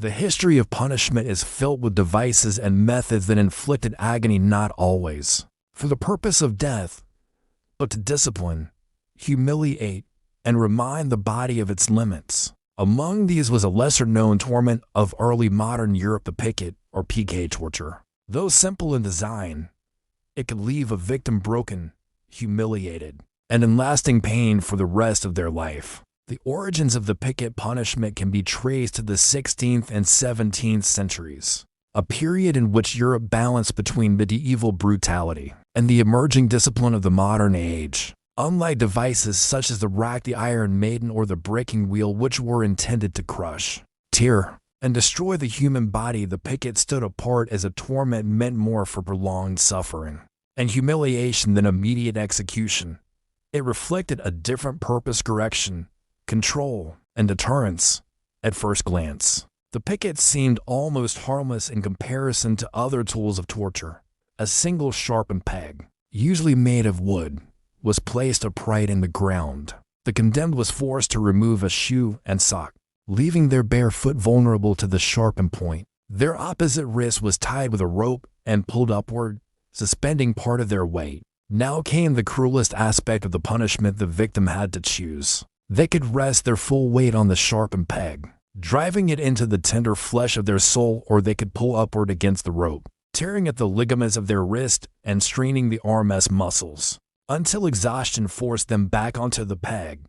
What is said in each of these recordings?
The history of punishment is filled with devices and methods that inflicted agony not always for the purpose of death, but to discipline, humiliate, and remind the body of its limits. Among these was a lesser-known torment of early modern Europe, the Picket or Piquet torture. Though simple in design, it could leave a victim broken, humiliated, and in lasting pain for the rest of their life. The origins of the Picket punishment can be traced to the 16th and 17th centuries, a period in which Europe balanced between medieval brutality and the emerging discipline of the modern age. Unlike devices such as the rack, the Iron Maiden, or the breaking wheel, which were intended to crush, tear, and destroy the human body, the Picket stood apart as a torment meant more for prolonged suffering and humiliation than immediate execution. It reflected a different purpose: correction, control, and deterrence. At first glance, the Picket seemed almost harmless in comparison to other tools of torture. A single sharpened peg, usually made of wood, was placed upright in the ground. The condemned was forced to remove a shoe and sock, leaving their bare foot vulnerable to the sharpened point. Their opposite wrist was tied with a rope and pulled upward, suspending part of their weight. Now came the cruelest aspect of the punishment: the victim had to choose. They could rest their full weight on the sharpened peg, driving it into the tender flesh of their soul, or they could pull upward against the rope, tearing at the ligaments of their wrist and straining the arm's muscles, until exhaustion forced them back onto the peg.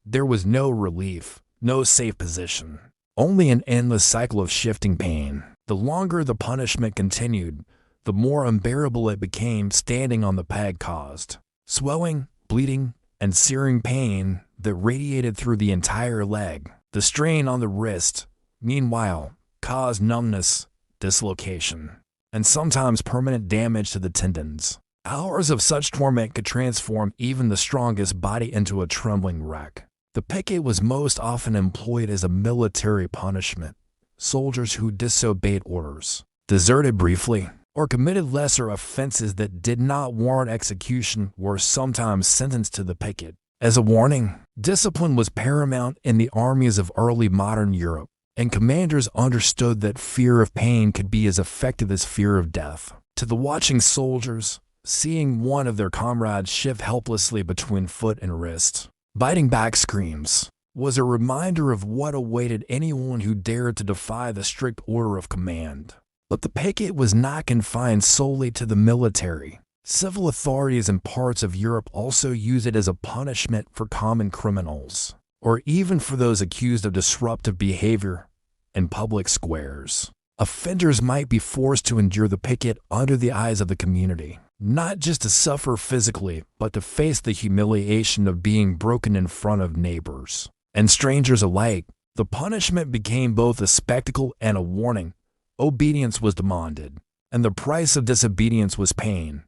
There was no relief, no safe position, only an endless cycle of shifting pain. The longer the punishment continued, the more unbearable it became. Standing on the peg caused swelling, bleeding, and searing pain that radiated through the entire leg. The strain on the wrist, meanwhile, caused numbness, dislocation, and sometimes permanent damage to the tendons. Hours of such torment could transform even the strongest body into a trembling wreck. The Picket was most often employed as a military punishment. Soldiers who disobeyed orders, deserted briefly, or committed lesser offenses that did not warrant execution were sometimes sentenced to the Picket. As a warning, discipline was paramount in the armies of early modern Europe, and commanders understood that fear of pain could be as effective as fear of death. To the watching soldiers, seeing one of their comrades shift helplessly between foot and wrist, biting back screams, was a reminder of what awaited anyone who dared to defy the strict order of command. But the Picket was not confined solely to the military. Civil authorities in parts of Europe also used it as a punishment for common criminals, or even for those accused of disruptive behavior in public squares. Offenders might be forced to endure the Picket under the eyes of the community, not just to suffer physically, but to face the humiliation of being broken in front of neighbors and strangers alike. The punishment became both a spectacle and a warning. Obedience was demanded, and the price of disobedience was pain.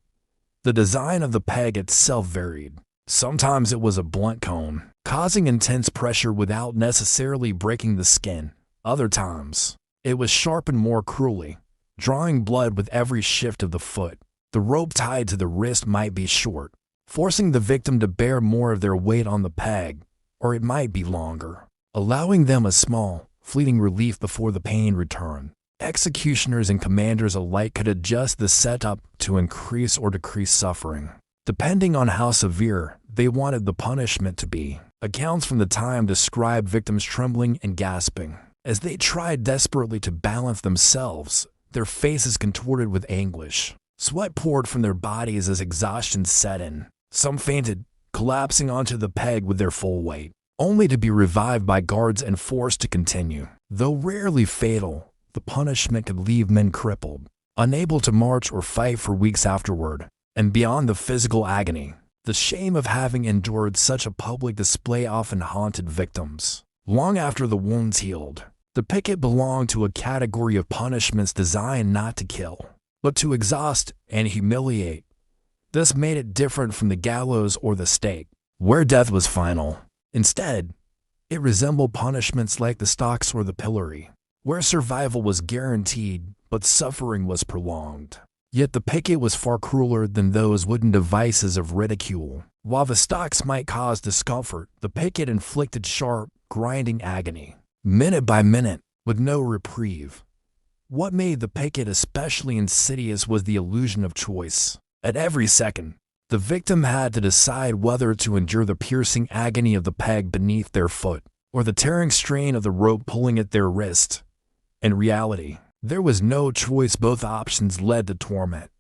The design of the peg itself varied. Sometimes it was a blunt cone, causing intense pressure without necessarily breaking the skin. Other times, it was sharpened more cruelly, drawing blood with every shift of the foot. The rope tied to the wrist might be short, forcing the victim to bear more of their weight on the peg, or it might be longer, allowing them a small, fleeting relief before the pain returned. Executioners and commanders alike could adjust the setup to increase or decrease suffering, depending on how severe they wanted the punishment to be. Accounts from the time describe victims trembling and gasping as they tried desperately to balance themselves, their faces contorted with anguish. Sweat poured from their bodies as exhaustion set in. Some fainted, collapsing onto the peg with their full weight, only to be revived by guards and forced to continue. Though rarely fatal, the punishment could leave men crippled, unable to march or fight for weeks afterward. And beyond the physical agony, the shame of having endured such a public display often haunted victims. Long after the wounds healed, the Picket belonged to a category of punishments designed not to kill, but to exhaust and humiliate. This made it different from the gallows or the stake, where death was final. Instead, it resembled punishments like the stocks or the pillory, where survival was guaranteed but suffering was prolonged. Yet the Picket was far crueler than those wooden devices of ridicule. While the stocks might cause discomfort, the Picket inflicted sharp, grinding agony. Minute by minute, with no reprieve. What made the picket especially insidious was the illusion of choice. At every second, the victim had to decide whether to endure the piercing agony of the peg beneath their foot, or the tearing strain of the rope pulling at their wrist. In reality, there was no choice. Both options led to torment.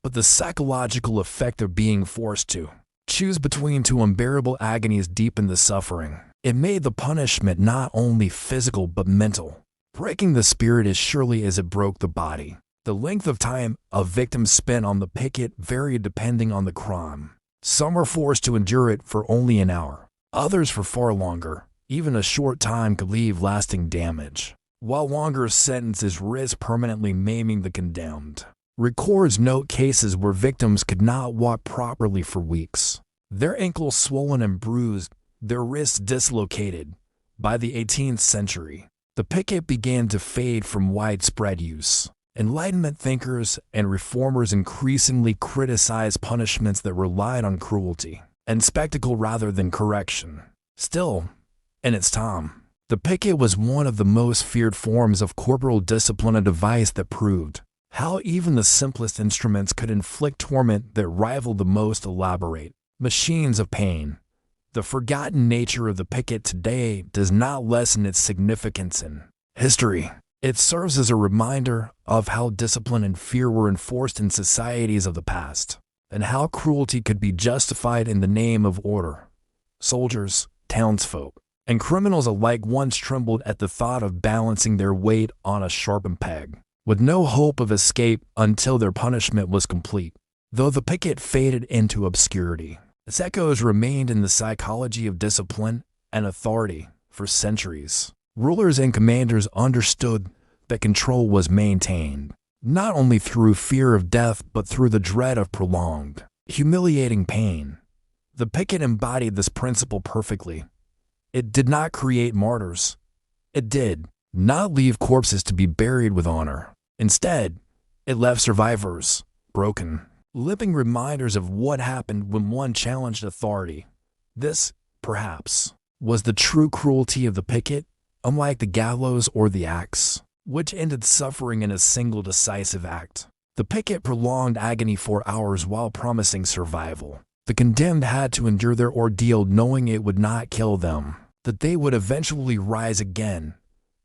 But the psychological effect of being forced to choose between two unbearable agonies deepened the suffering. It made the punishment not only physical but mental, breaking the spirit as surely as it broke the body. The length of time a victim spent on the picket varied depending on the crime. Some were forced to endure it for only an hour, others for far longer. Even a short time could leave lasting damage, while longer sentences risk permanently maiming the condemned. Records note cases where victims could not walk properly for weeks, their ankles swollen and bruised, their wrists dislocated. By the 18th century, the picket began to fade from widespread use. Enlightenment thinkers and reformers increasingly criticized punishments that relied on cruelty and spectacle rather than correction. Still, in its time, the picket was one of the most feared forms of corporal discipline, a device that proved how even the simplest instruments could inflict torment that rivaled the most elaborate machines of pain. The forgotten nature of the picket today does not lessen its significance in history. It serves as a reminder of how discipline and fear were enforced in societies of the past, and how cruelty could be justified in the name of order. Soldiers, townsfolk, and criminals alike once trembled at the thought of balancing their weight on a sharpened peg, with no hope of escape until their punishment was complete. Though the picket faded into obscurity, its echoes remained in the psychology of discipline and authority for centuries. Rulers and commanders understood that control was maintained, not only through fear of death but through the dread of prolonged, humiliating pain. The picket embodied this principle perfectly. It did not create martyrs. It did not leave corpses to be buried with honor. Instead, it left survivors, broken, living reminders of what happened when one challenged authority. This, perhaps, was the true cruelty of the picket, unlike the gallows or the axe, which ended suffering in a single decisive act. The picket prolonged agony for hours while promising survival. The condemned had to endure their ordeal knowing it would not kill them, that they would eventually rise again,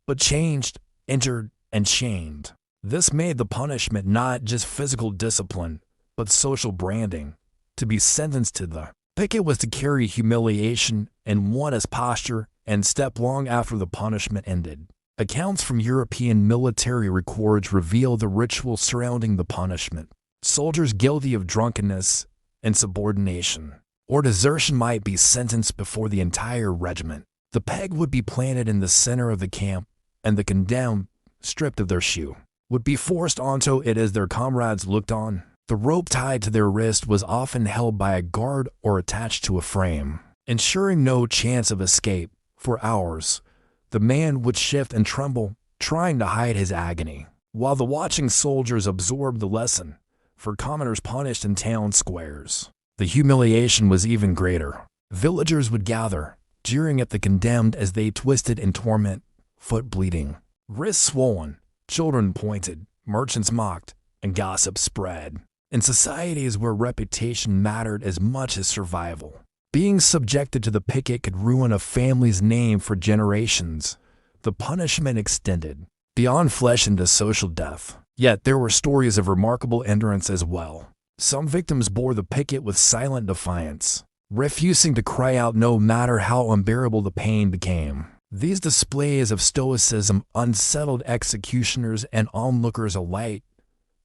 but changed, injured, and shamed. This made the punishment not just physical discipline, but social branding. To be sentenced to the picket was to carry humiliation and one's posture and step long after the punishment ended. Accounts from European military records reveal the ritual surrounding the punishment. Soldiers guilty of drunkenness, insubordination, or desertion might be sentenced before the entire regiment. The peg would be planted in the center of the camp, and the condemned, stripped of their shoe, would be forced onto it as their comrades looked on. The rope tied to their wrist was often held by a guard or attached to a frame, ensuring no chance of escape. For hours, the man would shift and tremble, trying to hide his agony, while the watching soldiers absorbed the lesson. For commoners punished in town squares, the humiliation was even greater. Villagers would gather, jeering at the condemned as they twisted in torment, foot bleeding, wrists swollen, children pointed, merchants mocked, and gossip spread. In societies where reputation mattered as much as survival, being subjected to the picket could ruin a family's name for generations. The punishment extended beyond flesh into social death. Yet there were stories of remarkable endurance as well. Some victims bore the picket with silent defiance, refusing to cry out no matter how unbearable the pain became. These displays of stoicism unsettled executioners and onlookers alike.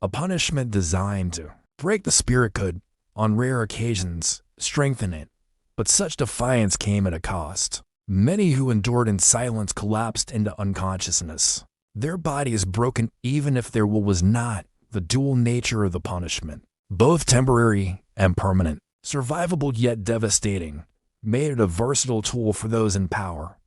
A punishment designed to break the spirit could, on rare occasions, strengthen it. But such defiance came at a cost. Many who endured in silence collapsed into unconsciousness, their bodies broken even if their will was not. The dual nature of the punishment, both temporary and permanent, survivable yet devastating, made it a versatile tool for those in power.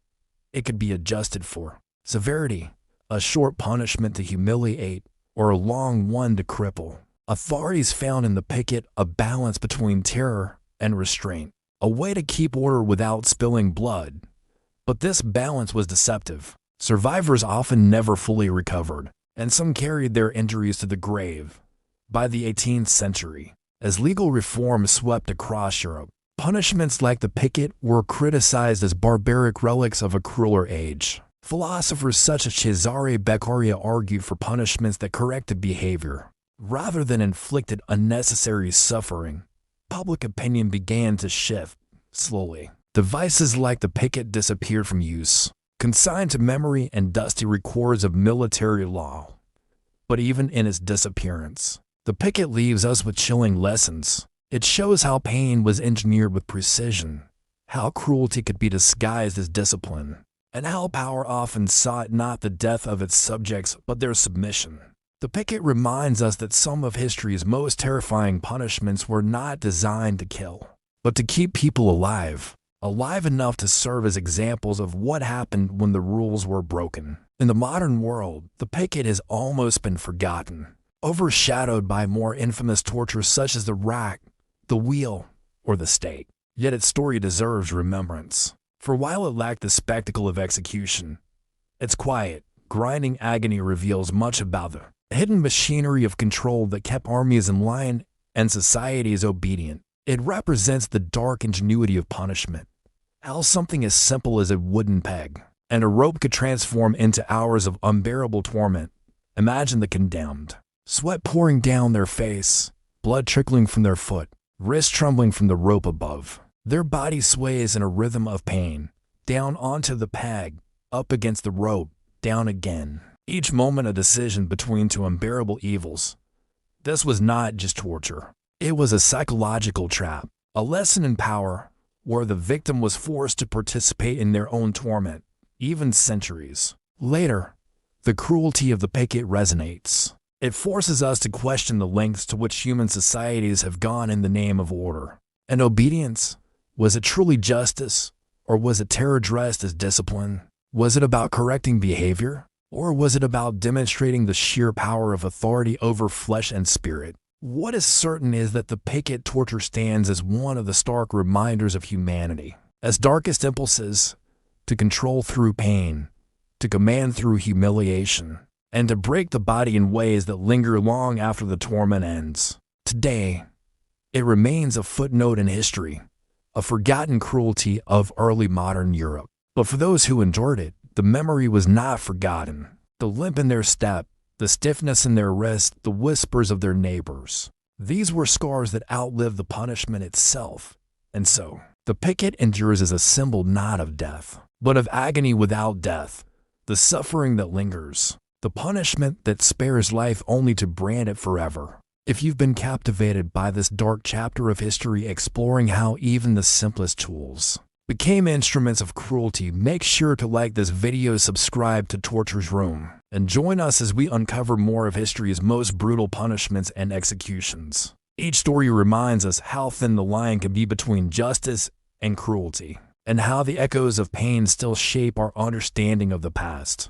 It could be adjusted for severity, a short punishment to humiliate, or a long one to cripple. Authorities found in the picket a balance between terror and restraint, a way to keep order without spilling blood. But this balance was deceptive. Survivors often never fully recovered, and some carried their injuries to the grave. By the 18th century, as legal reform swept across Europe, punishments like the Picket were criticized as barbaric relics of a crueler age. Philosophers such as Cesare Beccaria argued for punishments that corrected behavior, rather than inflicted unnecessary suffering. Public opinion began to shift, slowly. Devices like the Picket disappeared from use, consigned to memory and dusty records of military law. But even in its disappearance, the Picket leaves us with chilling lessons. It shows how pain was engineered with precision, how cruelty could be disguised as discipline, and how power often sought not the death of its subjects but their submission. The Picket reminds us that some of history's most terrifying punishments were not designed to kill, but to keep people alive enough to serve as examples of what happened when the rules were broken. In the modern world, the Picket has almost been forgotten, overshadowed by more infamous tortures such as the rack, the wheel, or the stake. Yet its story deserves remembrance. For while it lacked the spectacle of execution, its quiet, grinding agony reveals much about the hidden machinery of control that kept armies in line and societies obedient. It represents the dark ingenuity of punishment, how something as simple as a wooden peg and a rope could transform into hours of unbearable torment. Imagine the condemned, sweat pouring down their face, blood trickling from their foot, wrist trembling from the rope above. Their body sways in a rhythm of pain, down onto the peg, up against the rope, down again. Each moment a decision between two unbearable evils. This was not just torture. It was a psychological trap, a lesson in power, where the victim was forced to participate in their own torment, even centuries later. The cruelty of the Picket resonates. It forces us to question the lengths to which human societies have gone in the name of order and obedience. Was it truly justice, or was it terror dressed as discipline? Was it about correcting behavior, or was it about demonstrating the sheer power of authority over flesh and spirit? What is certain is that the Picket torture stands as one of the stark reminders of humanity, as darkest impulses, to control through pain, to command through humiliation, and to break the body in ways that linger long after the torment ends. Today, it remains a footnote in history, a forgotten cruelty of early modern Europe. But for those who endured it, the memory was not forgotten. The limp in their step, the stiffness in their wrist, the whispers of their neighbors. These were scars that outlived the punishment itself. And so, the Picket endures as a symbol not of death, but of agony without death, the suffering that lingers, the punishment that spares life only to brand it forever. If you've been captivated by this dark chapter of history exploring how even the simplest tools became instruments of cruelty, make sure to like this video, subscribe to Torture's Room, and join us as we uncover more of history's most brutal punishments and executions. Each story reminds us how thin the line can be between justice and cruelty, and how the echoes of pain still shape our understanding of the past.